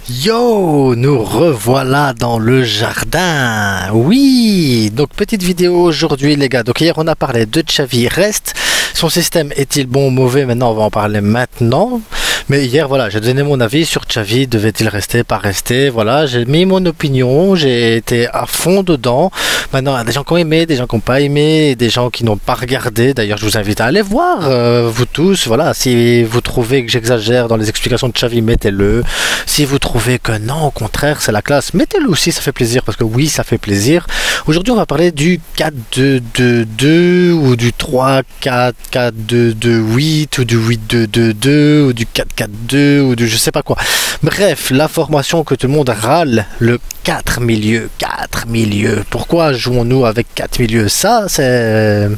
Yo, nous revoilà dans le jardin. Oui, donc petite vidéo aujourd'hui les gars. Donc hier on a parlé de Xavi reste. Son système est-il bon ou mauvais? Maintenant on va en parler maintenant. Mais hier voilà, j'ai donné mon avis sur Xavi. Devait-il rester, pas rester? Voilà, j'ai mis mon opinion. J'ai été à fond dedans. Maintenant il y a des gens qui ont aimé, des gens qui n'ont pas aimé, des gens qui n'ont pas regardé. D'ailleurs je vous invite à aller voir vous tous. Voilà, si vous trouvez que j'exagère dans les explications de Xavi, mettez-le. Si vous trouvez que non, au contraire, c'est la classe, mettez-le aussi, ça fait plaisir, parce que oui, ça fait plaisir. Aujourd'hui, on va parler du 4-2-2-2, ou du 3-4-4-2-2-8, ou du 8-2-2-2, ou du 4-4-2, ou du je sais pas quoi. Bref, la formation que tout le monde râle, le 4 milieux. 4 milieux. Pourquoi jouons-nous avec 4 milieux? Ça, c'est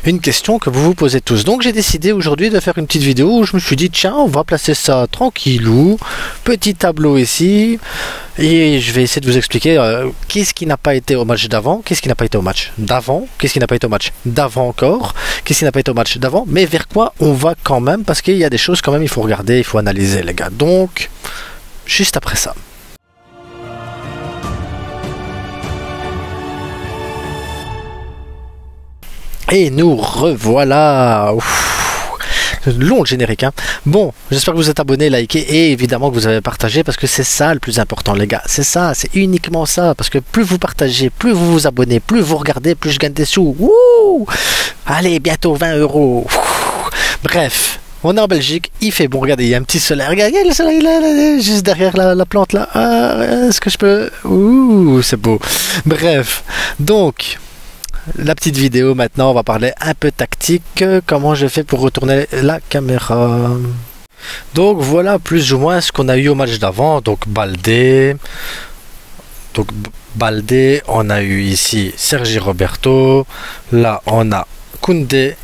une question que vous vous posez tous. Donc j'ai décidé aujourd'hui de faire une petite vidéo où je me suis dit tiens, on va placer ça tranquillou, petit tableau ici, et je vais essayer de vous expliquer qu'est-ce qui n'a pas été au match d'avant, qu'est-ce qui n'a pas été au match d'avant, qu'est-ce qui n'a pas été au match d'avant encore, qu'est-ce qui n'a pas été au match d'avant, mais vers quoi on va quand même, parce qu'il y a des choses quand même il faut regarder, il faut analyser les gars. Donc juste après ça. Et nous revoilà. Long le générique hein. Bon, j'espère que vous êtes abonnés, likés et évidemment que vous avez partagé, parce que c'est ça le plus important les gars. C'est ça, c'est uniquement ça, parce que plus vous partagez, plus vous vous abonnez, plus vous regardez, plus je gagne des sous. Wouh, allez, bientôt 20 €. Bref, on est en Belgique, il fait bon, regardez, il y a un petit soleil, regardez le soleil là, juste derrière la plante là. Est-ce que je peux... Ouh, c'est beau. Bref, donc... La petite vidéo maintenant, on va parler un peu tactique, comment je fais pour retourner la caméra. Donc voilà plus ou moins ce qu'on a eu au match d'avant. Donc Baldé, on a eu ici Sergi Roberto, là on a Koundé,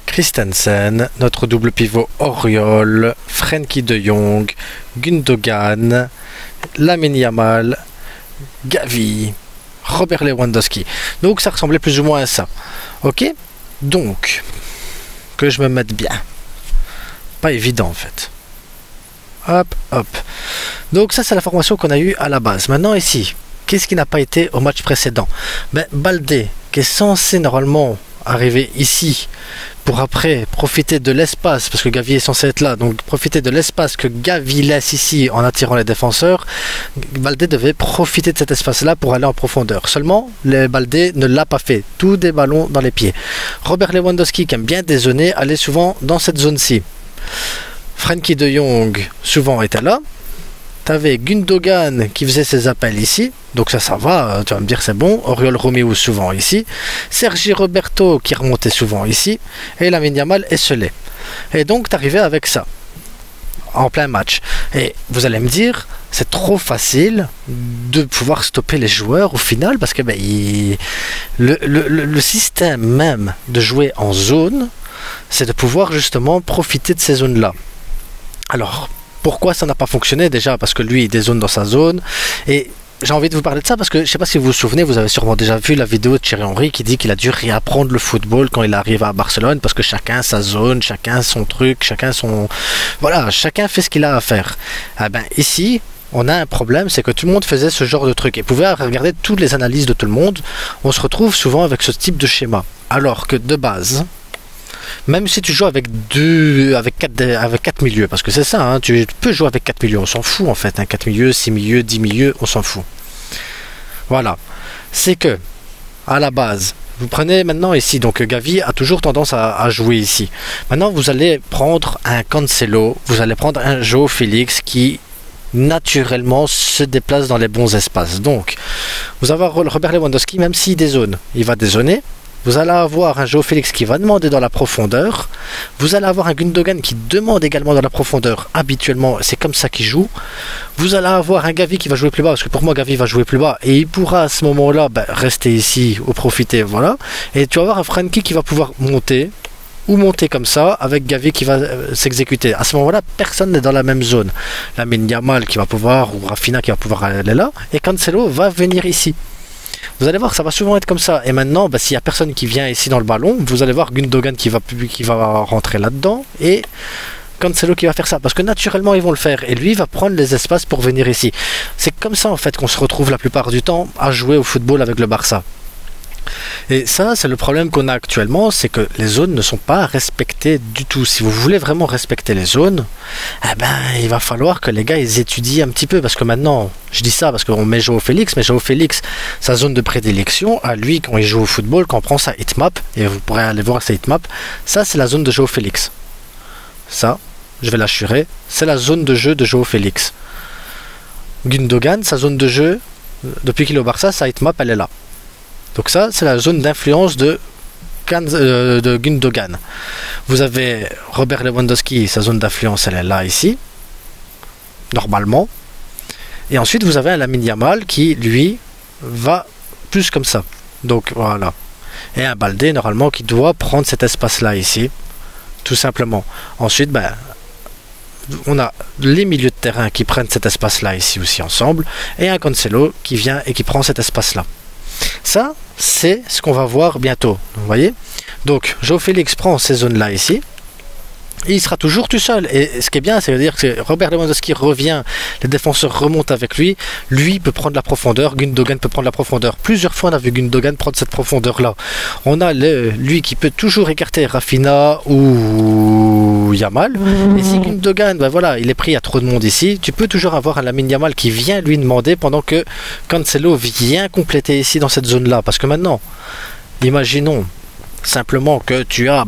Christensen, notre double pivot Auriol, Frenkie de Jong, Gundogan, Lamine Yamal, Gavi, Robert Lewandowski. Donc ça ressemblait plus ou moins à ça. Ok, donc que je me mette bien. Pas évident en fait. Hop, hop. Donc ça c'est la formation qu'on a eue à la base. Maintenant ici, qu'est-ce qui n'a pas été au match précédent? Ben, Baldé, qui est censé normalement arriver ici pour après profiter de l'espace, parce que Gavi est censé être là, donc profiter de l'espace que Gavi laisse ici en attirant les défenseurs. Baldé devait profiter de cet espace là pour aller en profondeur, seulement le Baldé ne l'a pas fait, tout des ballons dans les pieds. Robert Lewandowski qui aime bien dézonner allait souvent dans cette zone ci. Frenkie de Jong souvent était là. T'avais Gundogan qui faisait ses appels ici, donc ça va, tu vas me dire c'est bon. Oriol Romeu souvent ici, Sergi Roberto qui remontait souvent ici, et Lamine Yamal esselé. Et donc t'arrivais avec ça, en plein match. Et vous allez me dire, c'est trop facile de pouvoir stopper les joueurs au final, parce que ben, le système même de jouer en zone, c'est de pouvoir justement profiter de ces zones-là. Alors... pourquoi ça n'a pas fonctionné? Déjà parce que lui il dézone dans sa zone, et j'ai envie de vous parler de ça parce que je sais pas si vous vous souvenez, vous avez sûrement déjà vu la vidéo de Thierry Henry qui dit qu'il a dû réapprendre le football quand il arrive à Barcelone, parce que chacun sa zone, chacun son truc, chacun son... Voilà, chacun fait ce qu'il a à faire. Ah ben ici on a un problème, c'est que tout le monde faisait ce genre de truc, et pouvait regarder toutes les analyses de tout le monde, on se retrouve souvent avec ce type de schéma, alors que de base... Même si tu joues avec quatre milieux, parce que c'est ça, hein, tu peux jouer avec 4 milieux, on s'en fout en fait, hein, 4 milieux, 6 milieux, 10 milieux, on s'en fout. Voilà, c'est que, à la base, vous prenez maintenant ici, donc Gavi a toujours tendance à jouer ici. Maintenant vous allez prendre un Cancelo, vous allez prendre un João Félix qui naturellement se déplace dans les bons espaces. Donc, vous allez avoir Robert Lewandowski, même s'il dézone, il va dézoner. Vous allez avoir un João Félix qui va demander dans la profondeur. Vous allez avoir un Gundogan qui demande également dans la profondeur. Habituellement, c'est comme ça qu'il joue. Vous allez avoir un Gavi qui va jouer plus bas, parce que pour moi, Gavi va jouer plus bas. Et il pourra à ce moment-là rester ici ou profiter. Voilà. Et tu vas avoir un Frenkie qui va pouvoir monter, ou monter comme ça, avec Gavi qui va s'exécuter. À ce moment-là, personne n'est dans la même zone. Lamine Yamal qui va pouvoir, ou Rafinha qui va pouvoir aller là. Et Cancelo va venir ici. Vous allez voir, ça va souvent être comme ça. Et maintenant, s'il n'y a personne qui vient ici dans le ballon, vous allez voir Gundogan qui va rentrer là-dedans. Et Cancelo qui va faire ça, parce que naturellement ils vont le faire, et lui il va prendre les espaces pour venir ici. C'est comme ça en fait qu'on se retrouve la plupart du temps à jouer au football avec le Barça. Et ça, c'est le problème qu'on a actuellement, c'est que les zones ne sont pas respectées du tout. Si vous voulez vraiment respecter les zones, eh ben, il va falloir que les gars ils étudient un petit peu, parce que maintenant, je dis ça parce qu'on met Joao Félix, mais Joao Félix, sa zone de prédilection, à lui, quand il joue au football, quand on prend sa hitmap, et vous pourrez aller voir sa hitmap, ça c'est la zone de Joao Félix. Ça, je vais l'assurer, c'est la zone de jeu de Joao Félix. Gundogan, sa zone de jeu, depuis qu'il est au Barça, sa hitmap, elle est là. Donc ça, c'est la zone d'influence de Gundogan. Vous avez Robert Lewandowski, sa zone d'influence, elle est là, ici. Normalement. Et ensuite, vous avez un Lamine Yamal qui, lui, va plus comme ça. Donc, voilà. Et un Baldé, normalement, qui doit prendre cet espace-là, ici. Tout simplement. Ensuite, ben, on a les milieux de terrain qui prennent cet espace-là, ici aussi, ensemble. Et un Cancelo qui vient et qui prend cet espace-là. Ça, c'est ce qu'on va voir bientôt. Vous voyez? Donc, Joao Félix prend ces zones-là ici. Et il sera toujours tout seul. Et ce qui est bien, c'est-à-dire que Robert Lewandowski revient, les défenseurs remontent avec lui. Lui peut prendre la profondeur, Gundogan peut prendre la profondeur. Plusieurs fois, on a vu Gundogan prendre cette profondeur-là. On a lui qui peut toujours écarter Rafinha ou Yamal. Et si Gundogan, ben voilà, il est pris à trop de monde ici, tu peux toujours avoir un Lamine Yamal qui vient lui demander pendant que Cancelo vient compléter ici dans cette zone-là. Parce que maintenant, imaginons simplement que tu as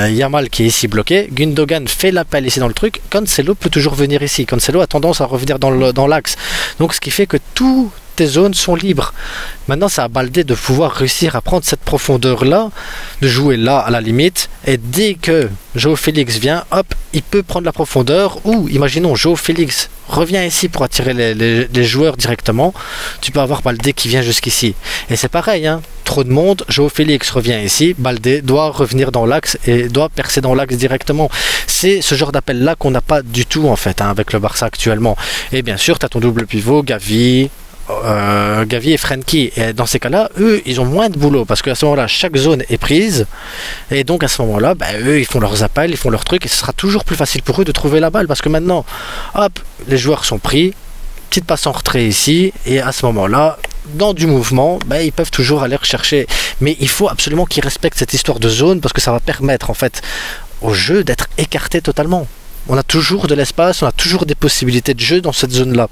Yamal qui est ici bloqué, Gundogan fait l'appel ici dans le truc, Cancelo peut toujours venir ici. Cancelo a tendance à revenir dans l'axe. Donc ce qui fait que toutes tes zones sont libres. Maintenant c'est à Baldé de pouvoir réussir à prendre cette profondeur là, de jouer là à la limite, et dès que Joao Félix vient, hop, il peut prendre la profondeur, ou imaginons Joao Félix revient ici pour attirer les joueurs directement, tu peux avoir Baldé qui vient jusqu'ici. Et c'est pareil, hein, trop de monde, Joao Félix revient ici, Baldé doit revenir dans l'axe et doit percer dans l'axe directement. C'est ce genre d'appel là qu'on n'a pas du tout en fait, hein, avec le Barça actuellement. Et bien sûr, tu as ton double pivot, Gavi et Frenkie, et dans ces cas-là, eux, ils ont moins de boulot parce qu'à ce moment-là, chaque zone est prise, et donc à ce moment-là, eux, ils font leurs appels, ils font leurs trucs, et ce sera toujours plus facile pour eux de trouver la balle parce que maintenant, hop, les joueurs sont pris, petite passe en retrait ici, et à ce moment-là, dans du mouvement, ils peuvent toujours aller rechercher. Mais il faut absolument qu'ils respectent cette histoire de zone parce que ça va permettre en fait au jeu d'être écarté totalement. On a toujours de l'espace, on a toujours des possibilités de jeu dans cette zone-là.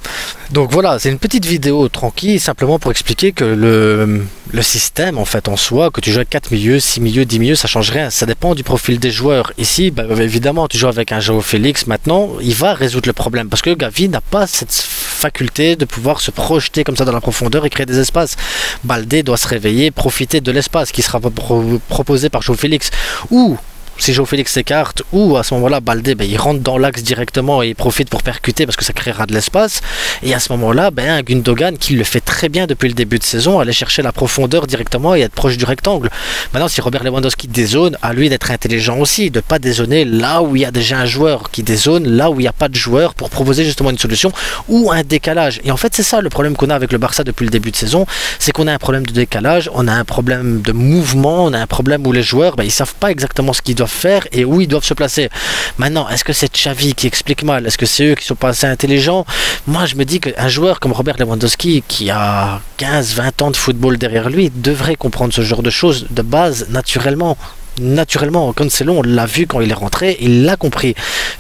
Donc voilà, c'est une petite vidéo tranquille, simplement pour expliquer que le système, en fait, en soi, que tu joues avec 4 milieux, 6 milieux, 10 milieux, ça change rien. Ça dépend du profil des joueurs. Ici, évidemment, tu joues avec un Joao Félix, maintenant, il va résoudre le problème. Parce que Gavi n'a pas cette faculté de pouvoir se projeter comme ça dans la profondeur et créer des espaces. Baldé doit se réveiller, profiter de l'espace qui sera proposé par Joao Félix. Ou si Joao Félix s'écarte, ou à ce moment-là, Baldé, il rentre dans l'axe directement et il profite pour percuter parce que ça créera de l'espace. Et à ce moment-là, un Gundogan qui le fait très bien depuis le début de saison, aller chercher la profondeur directement et être proche du rectangle. Maintenant, si Robert Lewandowski dézone, à lui d'être intelligent aussi, de ne pas dézoner là où il y a déjà un joueur qui dézone, là où il n'y a pas de joueur pour proposer justement une solution ou un décalage. Et en fait, c'est ça le problème qu'on a avec le Barça depuis le début de saison, c'est qu'on a un problème de décalage, on a un problème de mouvement, on a un problème où les joueurs, ils ne savent pas exactement ce qu'ils doivent faire et où ils doivent se placer. Maintenant, est-ce que c'est Xavi qui explique mal? Est-ce que c'est eux qui sont pas assez intelligents? Moi, je me dis qu'un joueur comme Robert Lewandowski, qui a 15-20 ans de football derrière lui, devrait comprendre ce genre de choses de base naturellement. Cancelo, on l'a vu quand il est rentré, il l'a compris.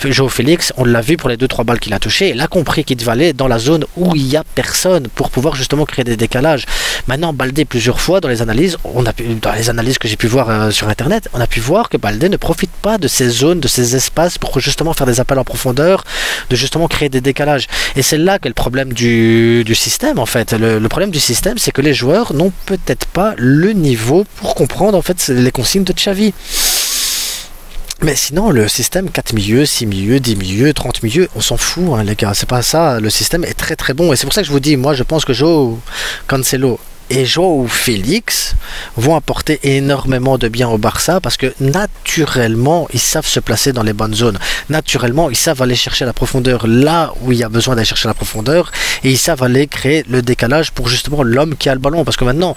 Joao Félix, on l'a vu pour les 2-3 balles qu'il a touchées, il a compris qu'il devait aller dans la zone où il n'y a personne pour pouvoir justement créer des décalages. Maintenant, Baldé, plusieurs fois dans les analyses, dans les analyses que j'ai pu voir sur internet, on a pu voir que Baldé ne profite pas de ces zones, de ces espaces pour justement faire des appels en profondeur, de justement créer des décalages. Et c'est là qu'est le problème du système en fait. Le problème du système, c'est que les joueurs n'ont peut-être pas le niveau pour comprendre en fait les consignes de Xavi. Mais sinon, le système 4 milieux, 6 milieux, 10 milieux, 30 milieux, on s'en fout, hein, les gars. C'est pas ça. Le système est très très bon. Et c'est pour ça que je vous dis, moi, je pense que Joao Cancelo et Joao Félix vont apporter énormément de bien au Barça parce que naturellement, ils savent se placer dans les bonnes zones. Naturellement, ils savent aller chercher la profondeur là où il y a besoin d'aller chercher la profondeur et ils savent aller créer le décalage pour justement l'homme qui a le ballon. Parce que maintenant,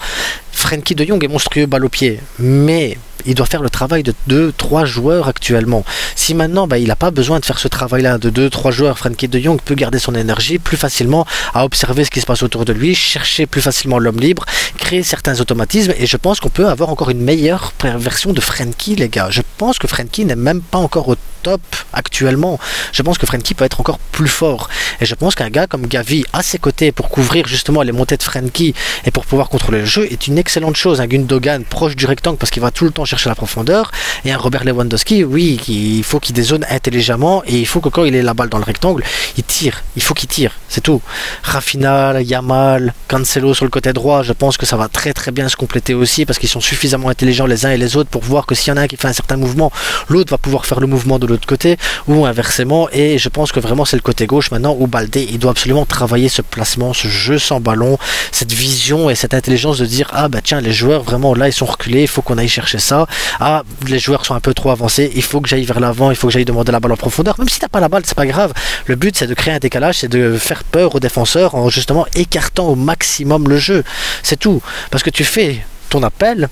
Frenkie de Jong est monstrueux balle au pied, mais il doit faire le travail de 2-3 joueurs actuellement. Si maintenant il n'a pas besoin de faire ce travail-là de 2-3 joueurs, Frenkie de Jong peut garder son énergie plus facilement à observer ce qui se passe autour de lui, chercher plus facilement l'homme libre, créer certains automatismes, et je pense qu'on peut avoir encore une meilleure version de Frenkie, les gars. Je pense que Frenkie n'est même pas encore au top actuellement. Je pense que Frenkie peut être encore plus fort. Et je pense qu'un gars comme Gavi à ses côtés pour couvrir justement les montées de Frenkie et pour pouvoir contrôler le jeu est une excellente chose. Un Gundogan proche du rectangle parce qu'il va tout le temps chercher la profondeur, et un Robert Lewandowski, oui, il faut qu'il dézone intelligemment, et il faut que quand il ait la balle dans le rectangle, il tire. Il faut qu'il tire, c'est tout. Rafinha, Yamal, Cancelo sur le côté droit, je pense que ça va très très bien se compléter aussi parce qu'ils sont suffisamment intelligents les uns et les autres pour voir que s'il y en a un qui fait un certain mouvement, l'autre va pouvoir faire le mouvement de l'autre côté ou inversement. Et je pense que vraiment c'est le côté gauche maintenant où Baldé il doit absolument travailler ce placement, ce jeu sans ballon, cette vision et cette intelligence de dire ah bah tiens, les joueurs vraiment là ils sont reculés, il faut qu'on aille chercher ça. Ah, les joueurs sont un peu trop avancés, il faut que j'aille vers l'avant, il faut que j'aille demander la balle en profondeur. Même si t'as pas la balle, c'est pas grave. Le but c'est de créer un décalage, c'est de faire peur aux défenseurs en justement écartant au maximum le jeu. C'est tout. Parce que tu fais ton appel,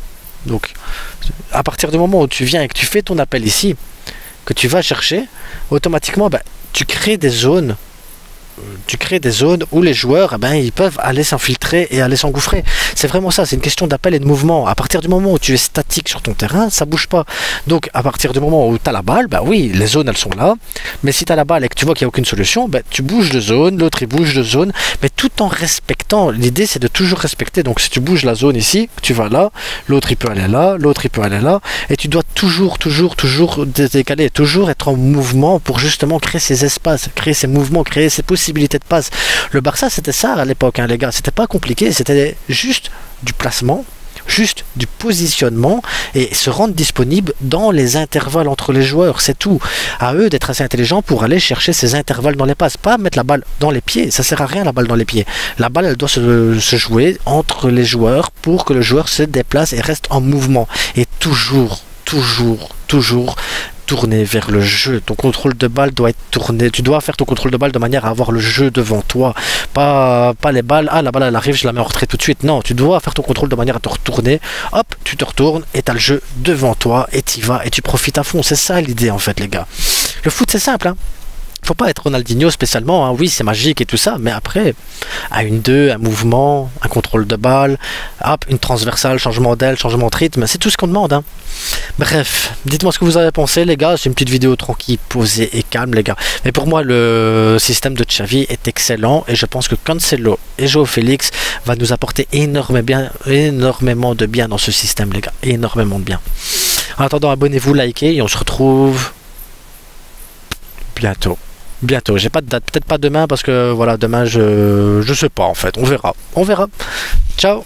donc à partir du moment où tu viens et que tu fais ton appel ici, que tu vas chercher, automatiquement tu crées des zones. Tu crées des zones où les joueurs ils peuvent aller s'infiltrer et aller s'engouffrer. C'est vraiment ça, c'est une question d'appel et de mouvement. À partir du moment où tu es statique sur ton terrain, ça bouge pas. Donc à partir du moment où tu as la balle, oui, les zones elles sont là, mais si tu as la balle et que tu vois qu'il n'y a aucune solution, tu bouges de zone, l'autre il bouge de zone, mais tout en respectant. L'idée c'est de toujours respecter. Donc si tu bouges la zone ici, tu vas là, l'autre il peut aller là, l'autre il peut aller là, et tu dois toujours décaler, toujours être en mouvement pour justement créer ces espaces, créer ces mouvements, créer ces possibilités de passe. Le Barça c'était ça à l'époque, les gars, c'était pas compliqué, c'était juste du placement, juste du positionnement et se rendre disponible dans les intervalles entre les joueurs, c'est tout. À eux d'être assez intelligents pour aller chercher ces intervalles dans les passes, pas mettre la balle dans les pieds, ça sert à rien la balle dans les pieds. La balle elle doit se jouer entre les joueurs pour que le joueur se déplace et reste en mouvement, et toujours tourner vers le jeu. Ton contrôle de balle doit être tourné. Tu dois faire ton contrôle de balle de manière à avoir le jeu devant toi. Pas les balles. Ah, la balle elle arrive, je la mets en retrait tout de suite. Non, tu dois faire ton contrôle de manière à te retourner. Hop, tu te retournes et tu as le jeu devant toi et tu y vas et tu profites à fond. C'est ça l'idée en fait, les gars. Le foot c'est simple, hein. Faut pas être Ronaldinho spécialement, hein. Oui c'est magique et tout ça, mais après à une 2, un mouvement, un contrôle de balle, hop, une transversale, changement d'aile, changement de rythme, c'est tout ce qu'on demande, hein. Bref, dites-moi ce que vous avez pensé les gars, c'est une petite vidéo tranquille, posée et calme les gars, mais pour moi le système de Xavi est excellent et je pense que Cancelo et João Félix va nous apporter énormément de bien dans ce système les gars, énormément de bien. En attendant, abonnez-vous, likez et on se retrouve bientôt. Bientôt, j'ai pas de date, peut-être pas demain parce que voilà, demain je sais pas en fait, on verra. Ciao.